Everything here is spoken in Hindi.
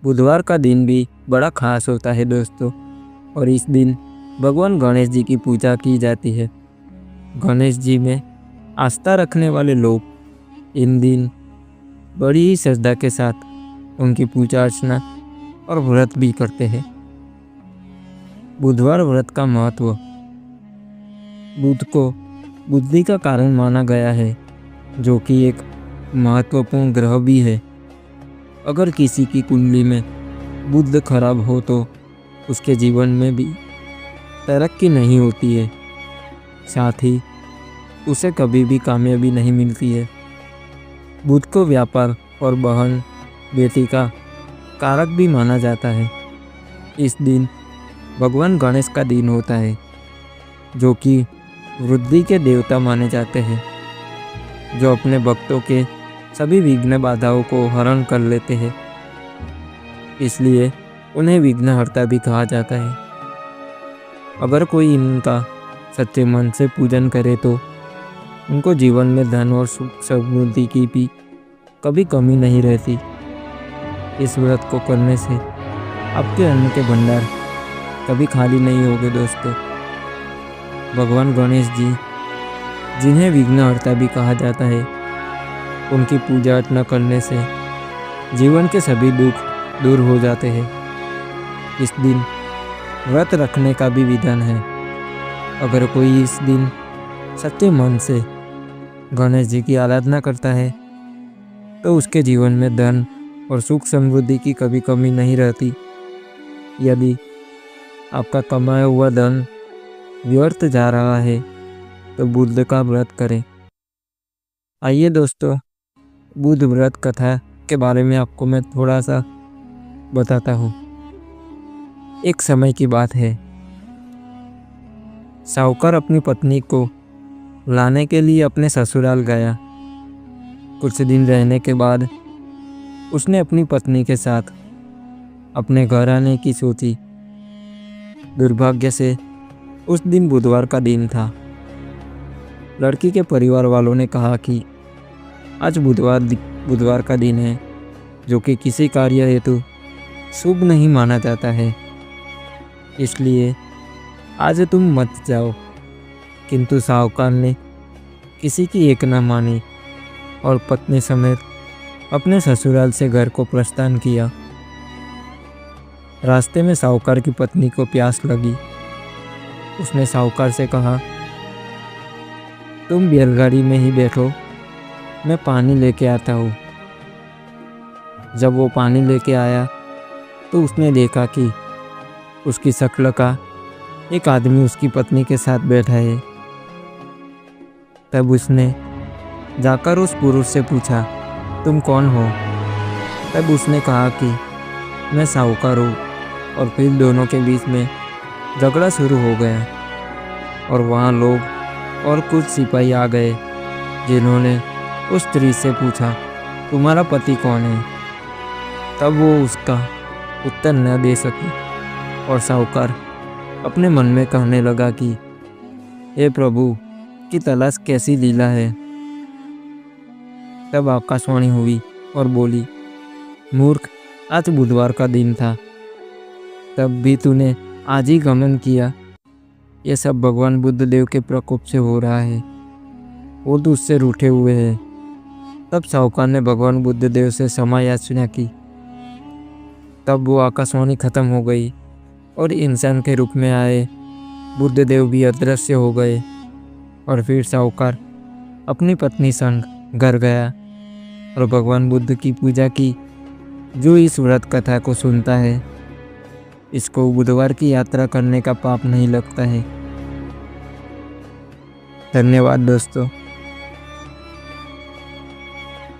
बुधवार का दिन भी बड़ा खास होता है दोस्तों। और इस दिन भगवान गणेश जी की पूजा की जाती है। गणेश जी में आस्था रखने वाले लोग इन दिन बड़ी ही श्रद्धा के साथ उनकी पूजा अर्चना और व्रत भी करते हैं। बुधवार व्रत का महत्व। बुध को बुद्धि का कारण माना गया है, जो कि एक महत्वपूर्ण ग्रह भी है। अगर किसी की कुंडली में बुध खराब हो तो उसके जीवन में भी तरक्की नहीं होती है, साथ ही उसे कभी भी कामयाबी नहीं मिलती है। बुध को व्यापार और बहन बेटी का कारक भी माना जाता है। इस दिन भगवान गणेश का दिन होता है, जो कि वृद्धि के देवता माने जाते हैं, जो अपने भक्तों के सभी विघ्न बाधाओं को हरण कर लेते हैं। इसलिए उन्हें विघ्नहर्ता भी कहा जाता है। अगर कोई इनका सच्चे मन से पूजन करे तो उनको जीवन में धन और सुख समृद्धि की भी कभी कमी नहीं रहती। इस व्रत को करने से आपके अन्न के भंडार कभी खाली नहीं होंगे दोस्तों। भगवान गणेश जी, जिन्हें विघ्नहर्ता भी कहा जाता है, उनकी पूजा अर्चना करने से जीवन के सभी दुख दूर हो जाते हैं। इस दिन व्रत रखने का भी विधान है। अगर कोई इस दिन सच्चे मन से गणेश जी की आराधना करता है तो उसके जीवन में धन और सुख समृद्धि की कभी कमी नहीं रहती। यदि आपका कमाया हुआ धन व्यर्थ जा रहा है तो बुध का व्रत करें। आइए दोस्तों, बुध व्रत कथा के बारे में आपको मैं थोड़ा सा बताता हूँ। एक समय की बात है, साहूकार अपनी पत्नी को लाने के लिए अपने ससुराल गया। कुछ दिन रहने के बाद उसने अपनी पत्नी के साथ अपने घर आने की सोची। दुर्भाग्य से उस दिन बुधवार का दिन था। लड़की के परिवार वालों ने कहा कि आज बुधवार का दिन है, जो कि किसी कार्य हेतु शुभ नहीं माना जाता है, इसलिए आज तुम मत जाओ। किंतु साहूकार ने किसी की एक न मानी और पत्नी समेत अपने ससुराल से घर को प्रस्थान किया। रास्ते में साहूकार की पत्नी को प्यास लगी। उसने साहूकार से कहा, तुम बैलगाड़ी में ही बैठो, मैं पानी लेके आता हूँ। जब वो पानी लेके आया तो उसने देखा कि उसकी शक्ल का एक आदमी उसकी पत्नी के साथ बैठा है। तब उसने जाकर उस पुरुष से पूछा, तुम कौन हो? तब उसने कहा कि मैं साहूकार हूँ। और फिर दोनों के बीच में झगड़ा शुरू हो गया और वहाँ लोग और कुछ सिपाही आ गए, जिन्होंने उस स्त्री से पूछा, तुम्हारा पति कौन है? तब वो उसका उत्तर न दे सकी और साहूकार अपने मन में कहने लगा कि हे प्रभु की तलाश कैसी लीला है। तब आकाशवाणी हुई और बोली, मूर्ख, आज बुधवार का दिन था, तब भी तूने आज ही गमन किया। ये सब भगवान बुद्ध देव के प्रकोप से हो रहा है, वो तो उससे रूठे हुए हैं। तब साहूकार ने भगवान बुद्ध देव से क्षमा याचना की। तब वो आकाशवाणी खत्म हो गई और इंसान के रूप में आए बुद्ध देव भी अदृश्य हो गए। और फिर साहूकार अपनी पत्नी संग घर गया और भगवान बुद्ध की पूजा की। जो इस व्रत कथा को सुनता है, इसको बुधवार की यात्रा करने का पाप नहीं लगता है। धन्यवाद दोस्तों।